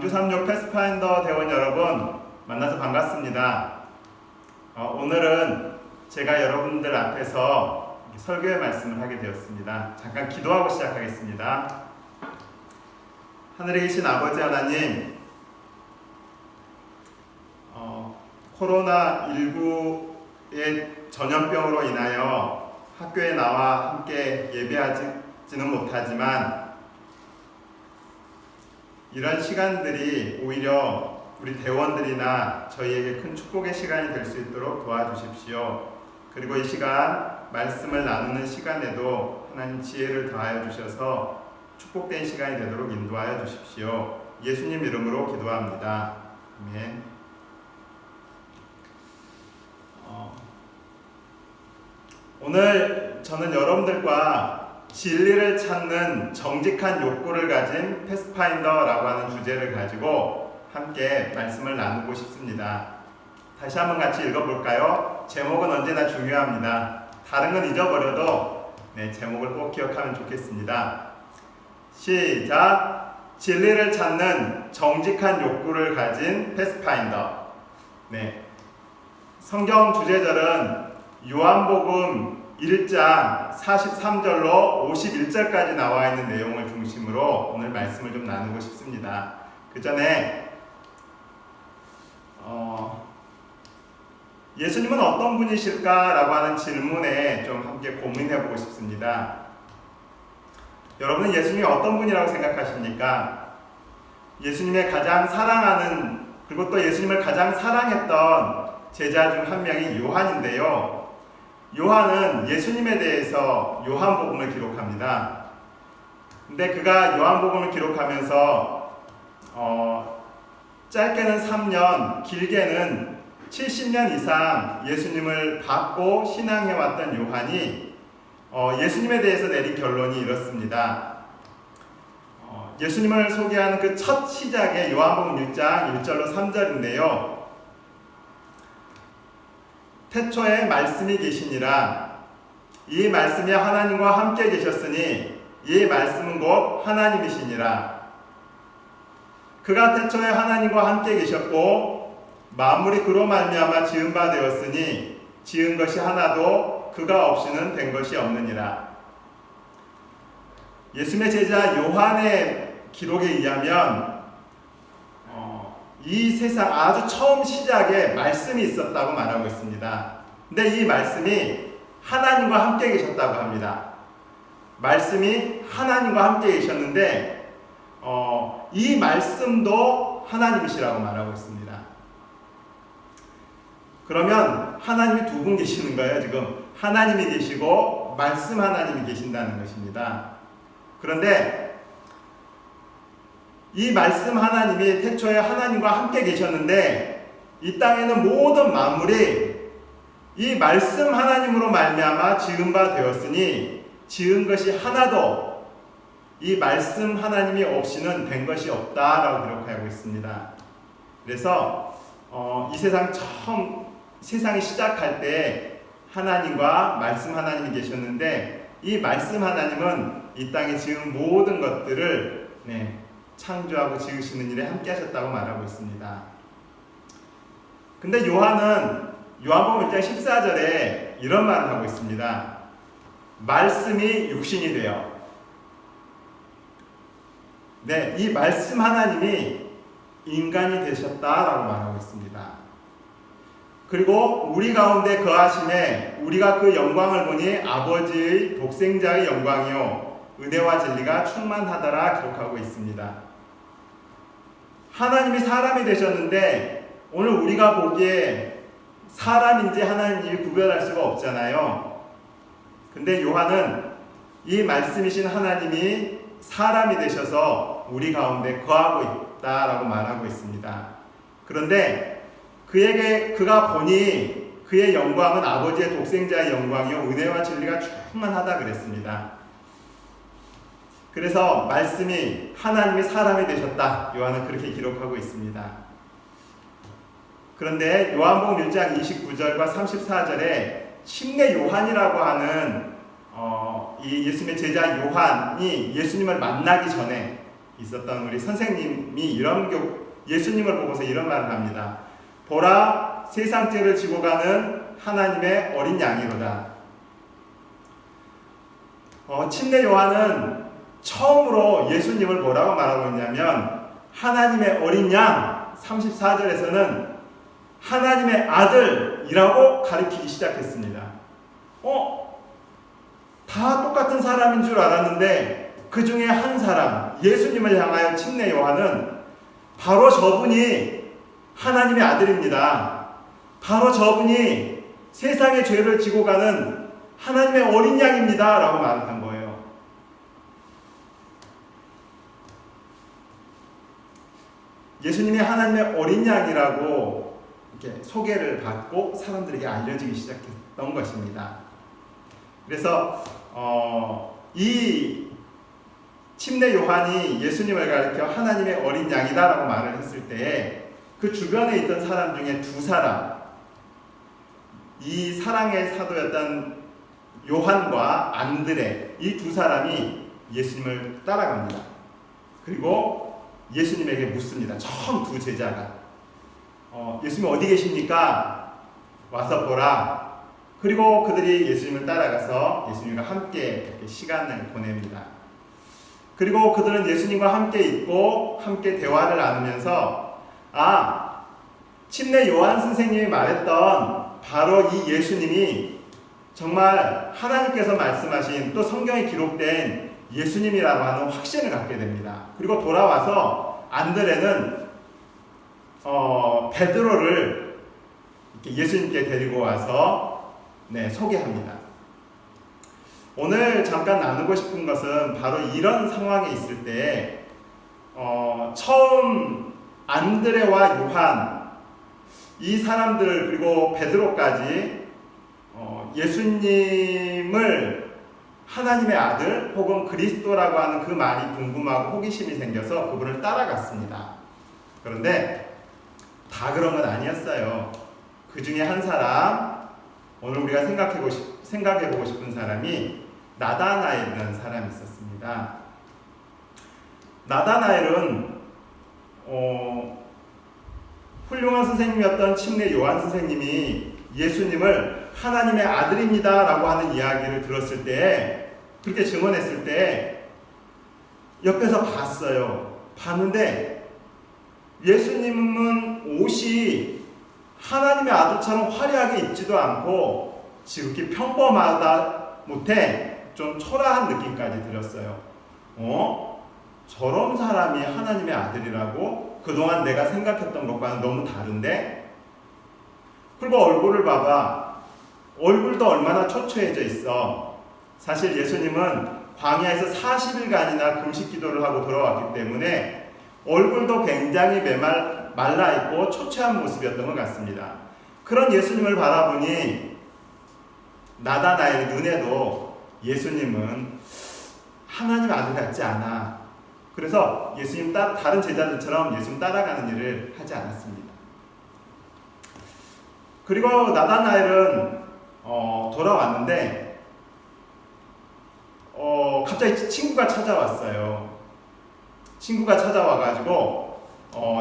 안주삼육 패스파인더 대원 여러분 만나서 반갑습니다. 오늘은 제가 여러분들 앞에서 설교의 말씀을 하게 되었습니다. 잠깐 기도하고 시작하겠습니다. 하늘에 계신 아버지 하나님, 코로나19의 전염병으로 인하여 학교에 나와 함께 예배하지는 못하지만 이런 시간들이 오히려 우리 대원들이나 저희에게 큰 축복의 시간이 될 수 있도록 도와주십시오. 그리고 이 시간 말씀을 나누는 시간에도 하나님 지혜를 더하여 주셔서 축복된 시간이 되도록 인도하여 주십시오. 예수님 이름으로 기도합니다. 아멘. 오늘 저는 여러분들과 진리를 찾는 정직한 욕구를 가진 패스파인더라고 하는 주제를 가지고 함께 말씀을 나누고 싶습니다. 다시 한번 같이 읽어볼까요? 제목은 언제나 중요합니다. 다른 건 잊어버려도 제목을 꼭 기억하면 좋겠습니다. 시작! 진리를 찾는 정직한 욕구를 가진 패스파인더. 성경 주제절은 요한복음 1장 43절로 51절까지 나와 있는 내용을 중심으로 오늘 말씀을 좀 나누고 싶습니다. 그 전에 예수님은 어떤 분이실까라고 하는 질문에 좀 함께 고민해보고 싶습니다. 여러분은 예수님이 어떤 분이라고 생각하십니까? 예수님의 가장 사랑하는, 그리고 또 예수님을 가장 사랑했던 제자 중 한 명이 요한인데요. 요한은 예수님에 대해서 요한복음을 기록합니다. 근데 그가 요한복음을 기록하면서 짧게는 3년, 길게는 70년 이상 예수님을 받고 신앙해왔던 요한이 예수님에 대해서 내린 결론이 이렇습니다. 예수님을 소개하는 그 첫 시작의 요한복음 1장 1절로 3절인데요. 태초에 말씀이 계시니라. 이 말씀이 하나님과 함께 계셨으니 이 말씀은 곧 하나님이시니라. 그가 태초에 하나님과 함께 계셨고 만물이 그로 말미암아 지은 바 되었으니 지은 것이 하나도 그가 없이는 된 것이 없느니라. 예수님의 제자 요한의 기록에 의하면 이 세상 아주 처음 시작에 말씀이 있었다고 말하고 있습니다. 근데 이 말씀이 하나님과 함께 계셨다고 합니다. 말씀이 하나님과 함께 계셨는데 이 말씀도 하나님이시라고 말하고 있습니다. 그러면 하나님이 두 분 계시는 거예요. 지금 하나님이 계시고 말씀 하나님이 계신다는 것입니다. 그런데 이 말씀 하나님이 태초에 하나님과 함께 계셨는데 이 땅에는 모든 만물이 이 말씀 하나님으로 말미암아 지은 바 되었으니 지은 것이 하나도 이 말씀 하나님이 없이는 된 것이 없다라고 기록하고 있습니다. 그래서 이 세상 처음 세상이 시작할 때 하나님과 말씀 하나님이 계셨는데 이 말씀 하나님은 이 땅에 지은 모든 것들을 창조하고 지으시는 일에 함께 하셨다고 말하고 있습니다. 근데 요한은 요한복음 1장 14절에 이런 말을 하고 있습니다. 말씀이 육신이 되어. 이 말씀 하나님이 인간이 되셨다라고 말하고 있습니다. 그리고 우리 가운데 거하심에 우리가 그 영광을 보니 아버지의 독생자의 영광이요 은혜와 진리가 충만하더라 기록하고 있습니다. 하나님이 사람이 되셨는데 오늘 우리가 보기에 사람인지 하나님인지 구별할 수가 없잖아요. 근데 요한은 이 말씀이신 하나님이 사람이 되셔서 우리 가운데 거하고 있다라고 말하고 있습니다. 그런데 그가 보니 그의 영광은 아버지의 독생자의 영광이요 은혜와 진리가 충만하다 그랬습니다. 그래서 말씀이 하나님이 사람이 되셨다. 요한은 그렇게 기록하고 있습니다. 그런데 요한복음 1장 29절과 34절에 침례 요한이라고 하는 이 예수님의 제자 요한이 예수님을 만나기 전에 있었던 우리 선생님이 예수님을 보고서 이런 말을 합니다. 보라, 세상 죄를 지고 가는 하나님의 어린 양이로다. 침례 요한은 처음으로 예수님을 뭐라고 말하고 있냐면 하나님의 어린 양, 34절에서는 하나님의 아들이라고 가리키기 시작했습니다. 다 똑같은 사람인 줄 알았는데 그 중에 한 사람, 예수님을 향하여 침례 요한은 바로 저분이 하나님의 아들입니다. 바로 저분이 세상의 죄를 지고 가는 하나님의 어린 양입니다. 라고 말을 한 거예요. 예수님이 하나님의 어린 양이라고 이렇게 소개를 받고 사람들에게 알려지기 시작했던 것입니다. 그래서 이 침례 요한이 예수님을 가리켜 하나님의 어린 양이다라고 말을 했을 때 그 주변에 있던 사람 중에 두 사람, 이 사랑의 사도였던 요한과 안드레, 이 두 사람이 예수님을 따라갑니다. 그리고 예수님에게 묻습니다. 처음 두 제자가 예수님 어디 계십니까? 와서 보라. 그리고 그들이 예수님을 따라가서 예수님과 함께 이렇게 시간을 보냅니다. 그리고 그들은 예수님과 함께 있고 함께 대화를 나누면서 침례 요한 선생님이 말했던 바로 이 예수님이 정말 하나님께서 말씀하신 또 성경에 기록된 예수님이라고 하는 확신을 갖게 됩니다. 그리고 돌아와서 안드레는 베드로를 이렇게 예수님께 데리고 와서 소개합니다. 오늘 잠깐 나누고 싶은 것은 바로 이런 상황에 있을 때 처음 안드레와 요한 이 사람들 그리고 베드로까지 예수님을 하나님의 아들 혹은 그리스도라고 하는 그 말이 궁금하고 호기심이 생겨서 그분을 따라갔습니다. 그런데 다 그런 건 아니었어요. 그 중에 한 사람, 오늘 우리가 생각해보고 싶은 사람이 나다나엘이라는 사람이 있었습니다. 나다나엘은 훌륭한 선생님이었던 침례 요한 선생님이 예수님을 하나님의 아들입니다 라고 하는 이야기를 들었을 때, 그렇게 증언했을 때 옆에서 봤는데 예수님은 옷이 하나님의 아들처럼 화려하게 입지도 않고 지극히 평범하다 못해 좀 초라한 느낌까지 들었어요. 저런 사람이 하나님의 아들이라고? 그동안 내가 생각했던 것과는 너무 다른데? 그리고 얼굴을 봐봐. 얼굴도 얼마나 초췌해져 있어. 사실 예수님은 광야에서 40일간이나 금식 기도를 하고 돌아왔기 때문에 얼굴도 굉장히 말라있고 초췌한 모습이었던 것 같습니다. 그런 예수님을 바라보니 나다나엘 눈에도 예수님은 하나님 아들 같지 않아. 그래서 예수님 다른 제자들처럼 예수님 따라가는 일을 하지 않았습니다. 그리고 나다나엘은 돌아왔는데 갑자기 친구가 찾아왔어요. 친구가 찾아와가지고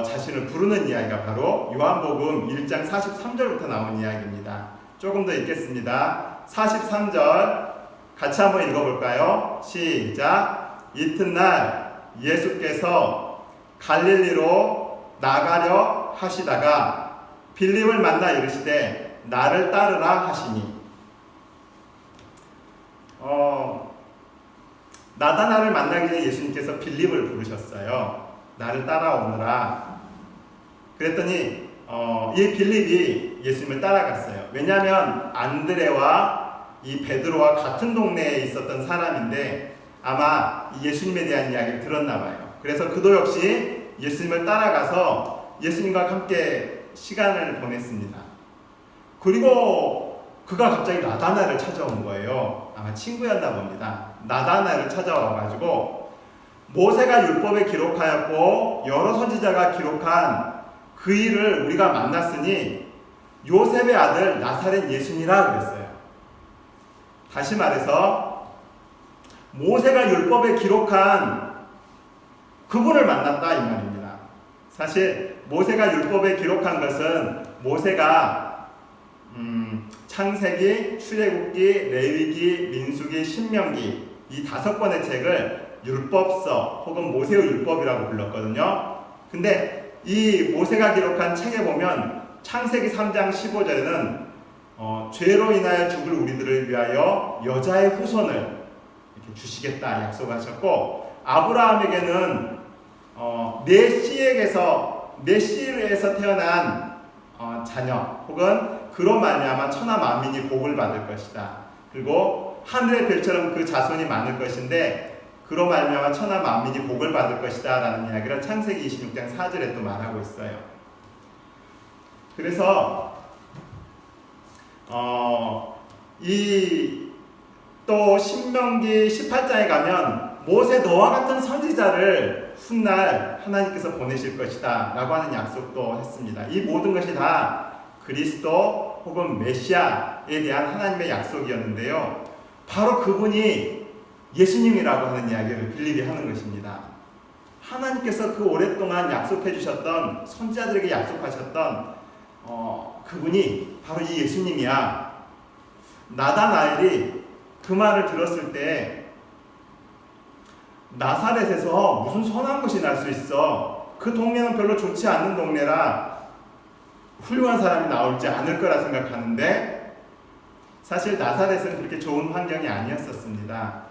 자신을 부르는 이야기가 바로 요한복음 1장 43절부터 나온 이야기입니다. 조금 더 읽겠습니다. 43절 같이 한번 읽어볼까요? 시작. 이튿날 예수께서 갈릴리로 나가려 하시다가 빌립을 만나 이르시되 나를 따르라 하시니, 나다나를 만나기 전에 예수님께서 빌립을 부르셨어요. 나를 따라오너라. 그랬더니 이 빌립이 예수님을 따라갔어요. 왜냐하면 안드레와 이 베드로와 같은 동네에 있었던 사람인데 아마 예수님에 대한 이야기를 들었나 봐요. 그래서 그도 역시 예수님을 따라가서 예수님과 함께 시간을 보냈습니다. 그리고 그가 갑자기 나다나를 찾아온 거예요. 아마 친구였나 봅니다. 나다나를 찾아와가지고 모세가 율법에 기록하였고 여러 선지자가 기록한 그 일을 우리가 만났으니 요셉의 아들 나사렛 예수니라 그랬어요. 다시 말해서 모세가 율법에 기록한 그분을 만났다 이 말입니다. 사실 모세가 율법에 기록한 것은 모세가 창세기, 출애굽기, 레위기, 민수기, 신명기 이 5권의 책을 율법서 혹은 모세의 율법이라고 불렀거든요. 근데 이 모세가 기록한 책에 보면 창세기 3장 15절에는 죄로 인하여 죽을 우리들을 위하여 여자의 후손을 이렇게 주시겠다 약속하셨고, 아브라함에게는 내 씨에서 태어난 자녀 혹은 그로 말미암아 천하 만민이 복을 받을 것이다. 그리고 하늘의 별처럼 그 자손이 많을 것인데 그로 말미암아 천하 만민이 복을 받을 것이다 라는 이야기를 창세기 26장 4절에 또 말하고 있어요. 그래서 이 또 신명기 18장에 가면 모세 너와 같은 선지자를 훗날 하나님께서 보내실 것이다 라고 하는 약속도 했습니다. 이 모든 것이 다 그리스도 혹은 메시아에 대한 하나님의 약속이었는데요, 바로 그분이 예수님이라고 하는 이야기를 빌립이 하는 것입니다. 하나님께서 그 오랫동안 약속해 주셨던, 선지자들에게 약속하셨던 그분이 바로 이 예수님이야. 나다나엘이 그 말을 들었을 때 나사렛에서 무슨 선한 것이 날 수 있어, 그 동네는 별로 좋지 않는 동네라 훌륭한 사람이 나올지 않을 거라 생각하는데, 사실 나사렛은 그렇게 좋은 환경이 아니었었습니다.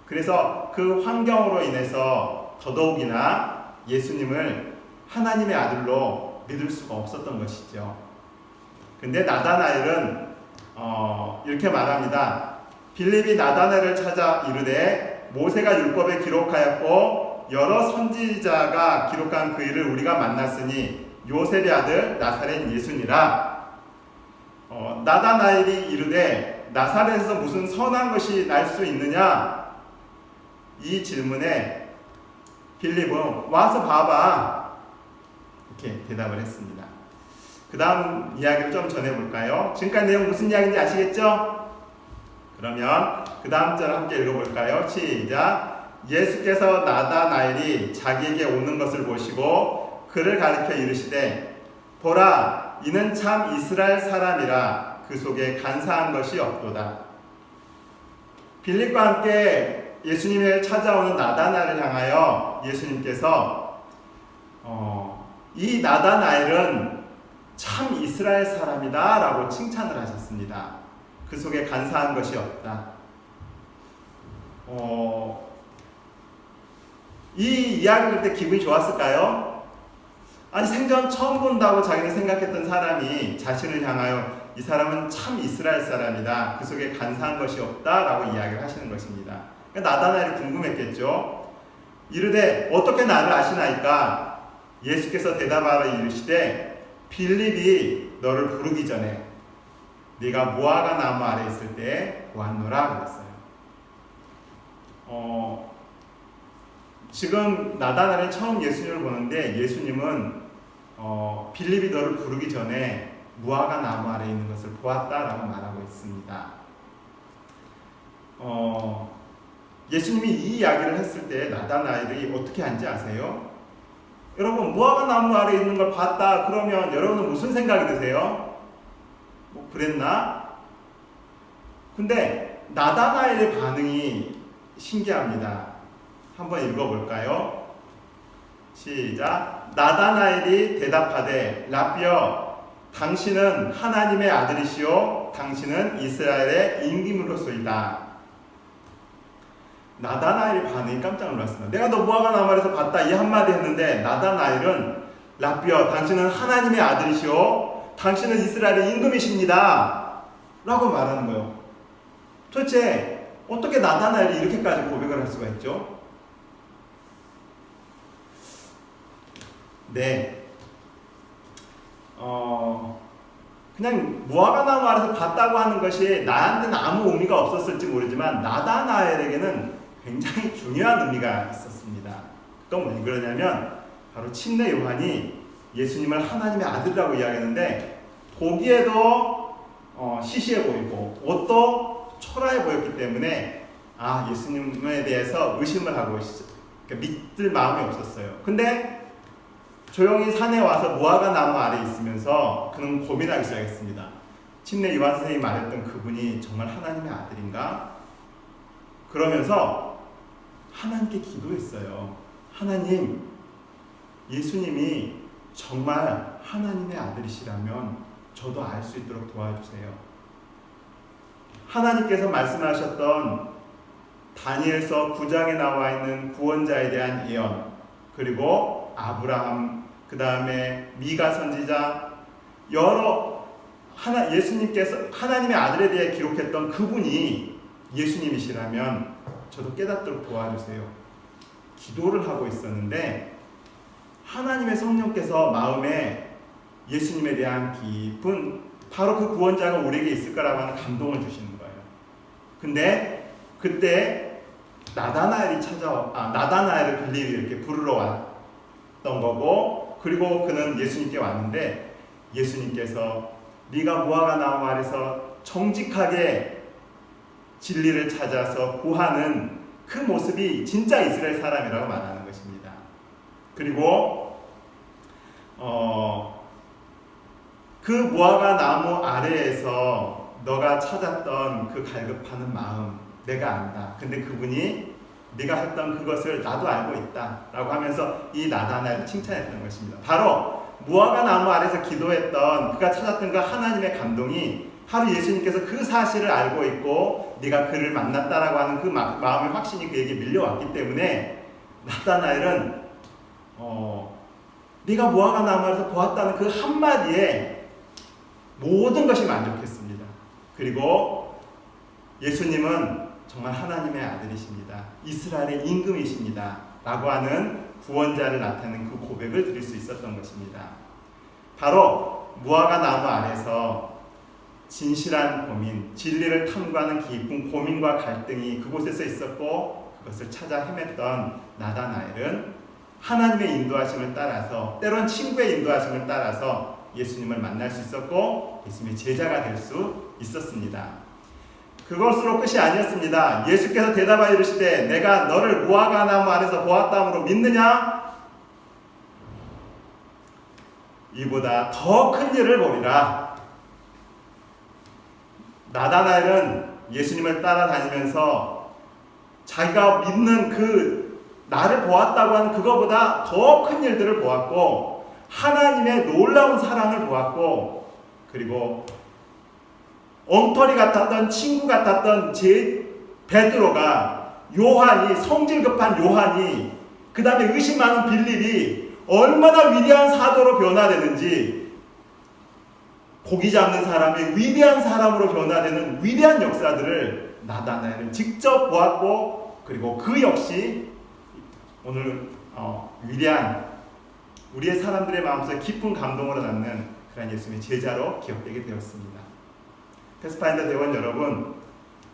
그래서 그 환경으로 인해서 더더욱이나 예수님을 하나님의 아들로 믿을 수가 없었던 것이죠. 근데 나다나엘은 이렇게 말합니다. 빌립이 나다나엘을 찾아 이르되 모세가 율법에 기록하였고 여러 선지자가 기록한 그 일을 우리가 만났으니 요셉의 아들 나사렛 예수니라. 나다나엘이 이르되 나사렛에서 무슨 선한 것이 날 수 있느냐? 이 질문에 빌립은 와서 봐봐 이렇게 대답을 했습니다. 그 다음 이야기를 좀 전해볼까요? 지금까지 내용 무슨 이야기인지 아시겠죠? 그러면 그 다음 절 함께 읽어볼까요? 시작. 예수께서 나다나엘이 자기에게 오는 것을 보시고 그를 가리켜 이르시되 보라 이는 참 이스라엘 사람이라 그 속에 간사한 것이 없도다. 빌립과 함께 예수님을 찾아오는 나다나엘을 향하여 예수님께서 이 나다나엘은 참 이스라엘 사람이다 라고 칭찬을 하셨습니다. 그 속에 간사한 것이 없다. 이 이야기를 때 기분이 좋았을까요? 아니 생전 처음 본다고 자기는 생각했던 사람이 자신을 향하여 이 사람은 참 이스라엘 사람이다, 그 속에 간사한 것이 없다 라고 이야기를 하시는 것입니다. 그러니까 나다나엘이 궁금했겠죠. 이르되 어떻게 나를 아시나이까? 예수께서 대답하여 이르시되 빌립이 너를 부르기 전에 네가 무화과 나무 아래 있을 때 보았노라 그랬어요. 지금 나다나엘은 처음 예수님을 보는데 예수님은 빌립이 너를 부르기 전에 무화과 나무 아래 있는 것을 보았다라고 말하고 있습니다. 예수님이 이 이야기를 했을 때 나다나엘이 어떻게 한지 아세요? 여러분, 무화과 나무 아래 있는 걸 봤다 그러면 여러분은 무슨 생각이 드세요? 뭐 그랬나? 근데 나다나엘의 반응이 신기합니다. 한번 읽어볼까요? 시작. 나다나엘이 대답하되 라비여 당신은 하나님의 아들이시오 당신은 이스라엘의 임금으로소이다. 나다나엘의 반응이 깜짝 놀랐습니다. 내가 너 무화과 나무 아래서 봤다 이 한마디 했는데 나다나엘은 라비여 당신은 하나님의 아들이시오 당신은 이스라엘의 임금이십니다 라고 말하는 거예요. 도대체 어떻게 나다나엘이 이렇게까지 고백을 할 수가 있죠? 네, 그냥 무화과 나무 아래서 봤다고 하는 것이 나한테는 아무 의미가 없었을지 모르지만 나다나엘에게는 굉장히 중요한 의미가 있었습니다. 그건 왜 그러냐면 바로 침례 요한이 예수님을 하나님의 아들이라고 이야기했는데 보기에도 시시해 보이고 옷도 초라해 보였기 때문에 예수님에 대해서 의심을 하고 믿을 마음이 없었어요. 근데 조용히 산에 와서 무화과 나무 아래 있으면서 그는 고민하기 시작했습니다. 침례 요한 선생님이 말했던 그분이 정말 하나님의 아들인가? 그러면서 하나님께 기도했어요. 하나님, 예수님이 정말 하나님의 아들이시라면 저도 알 수 있도록 도와주세요. 하나님께서 말씀하셨던 다니엘서 9장에 나와 있는 구원자에 대한 예언, 그리고 아브라함, 그 다음에 미가 선지자, 여러 예수님께서 하나님의 아들에 대해 기록했던 그분이 예수님이시라면 저도 깨닫도록 도와주세요. 기도를 하고 있었는데 하나님의 성령께서 마음에 예수님에 대한 깊은 바로 그 구원자가 우리에게 있을 거라고 하는 감동을 주시는 거예요. 근데 그때 나다나엘을 빌립이 이렇게 부르러 왔던 거고, 그리고 그는 예수님께 왔는데 예수님께서 네가 무화과 나무 아래서 정직하게 진리를 찾아서 구하는 그 모습이 진짜 이스라엘 사람이라고 말하는 것입니다. 그리고 그 무화과 나무 아래에서 너가 찾았던 그 갈급하는 마음 내가 안다. 근데 그분이 네가 했던 그것을 나도 알고 있다 라고 하면서 이 나다나엘을 칭찬했던 것입니다. 바로 무화과 나무 아래서 기도했던 그가 찾았던 그 하나님의 감동이 하루 예수님께서 그 사실을 알고 있고 네가 그를 만났다라고 하는 그 마음의 확신이 그에게 밀려왔기 때문에 나다나엘은 네가 무화과 나무 아래서 보았다는 그 한마디에 모든 것이 만족했습니다. 그리고 예수님은 정말 하나님의 아들이십니다. 이스라엘의 임금이십니다. 라고 하는 구원자를 나타내는 그 고백을 드릴 수 있었던 것입니다. 바로 무화과 나무 아래서 진실한 고민, 진리를 탐구하는 깊은 고민과 갈등이 그곳에서 있었고 그것을 찾아 헤맸던 나다나엘은 하나님의 인도하심을 따라서, 때론 친구의 인도하심을 따라서 예수님을 만날 수 있었고 예수님의 제자가 될 수 있었습니다. 그것으로 끝이 아니었습니다. 예수께서 대답하여 이르시되 내가 너를 무화과 나무 안에서 보았다므로 믿느냐? 이보다 더 큰 일을 보리라. 나다나엘은 예수님을 따라다니면서 자기가 믿는 그 나를 보았다고 하는 그거보다 더 큰 일들을 보았고 하나님의 놀라운 사랑을 보았고, 그리고 엉터리 같았던 친구 같았던 베드로가, 요한이, 성질 급한 요한이, 그 다음에 의심 많은 빌립이 얼마나 위대한 사도로 변화되는지, 고기 잡는 사람이 위대한 사람으로 변화되는 위대한 역사들을 나다나엘은 직접 보았고, 그리고 그 역시 오늘 위대한 우리의 사람들의 마음속에 깊은 감동으로 남는 그런 예수님의 제자로 기억되게 되었습니다. 패스파인더 대원 여러분,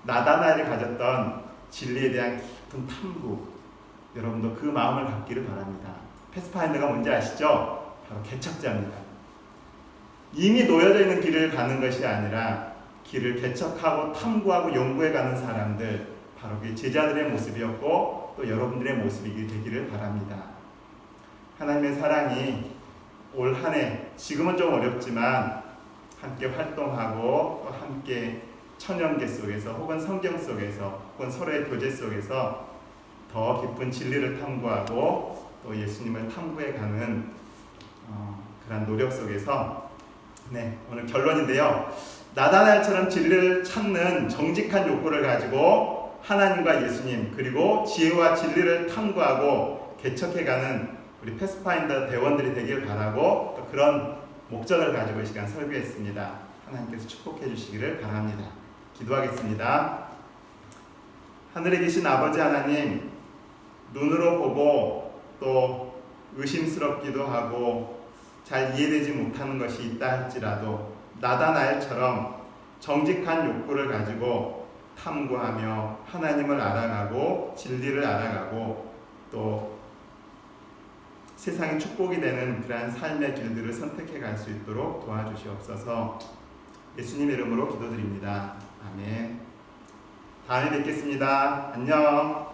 나다나엘이 가졌던 진리에 대한 깊은 탐구, 여러분도 그 마음을 갖기를 바랍니다. 패스파인더가 뭔지 아시죠? 바로 개척자입니다. 이미 놓여져 있는 길을 가는 것이 아니라 길을 개척하고 탐구하고 연구해가는 사람들, 바로 그 제자들의 모습이었고 또 여러분들의 모습이 되기를 바랍니다. 하나님의 사랑이 올 한 해, 지금은 좀 어렵지만 함께 활동하고 또 함께 천연계 속에서 혹은 성경 속에서 혹은 서로의 교제 속에서 더 깊은 진리를 탐구하고 또 예수님을 탐구해가는 그런 노력 속에서 오늘 결론인데요. 나다나엘처럼 진리를 찾는 정직한 욕구를 가지고 하나님과 예수님 그리고 지혜와 진리를 탐구하고 개척해가는 우리 패스파인더 대원들이 되길 바라고 또 그런 목적을 가지고 이 시간 설교했습니다. 하나님께서 축복해 주시기를 바랍니다. 기도하겠습니다. 하늘에 계신 아버지 하나님, 눈으로 보고 또 의심스럽기도 하고 잘 이해되지 못하는 것이 있다 할지라도 나다나엘처럼 정직한 욕구를 가지고 탐구하며 하나님을 알아가고 진리를 알아가고 또 세상의 축복이 되는 그러한 삶의 길들을 선택해 갈 수 있도록 도와주시옵소서. 예수님의 이름으로 기도드립니다. 아멘. 다음에 뵙겠습니다. 안녕.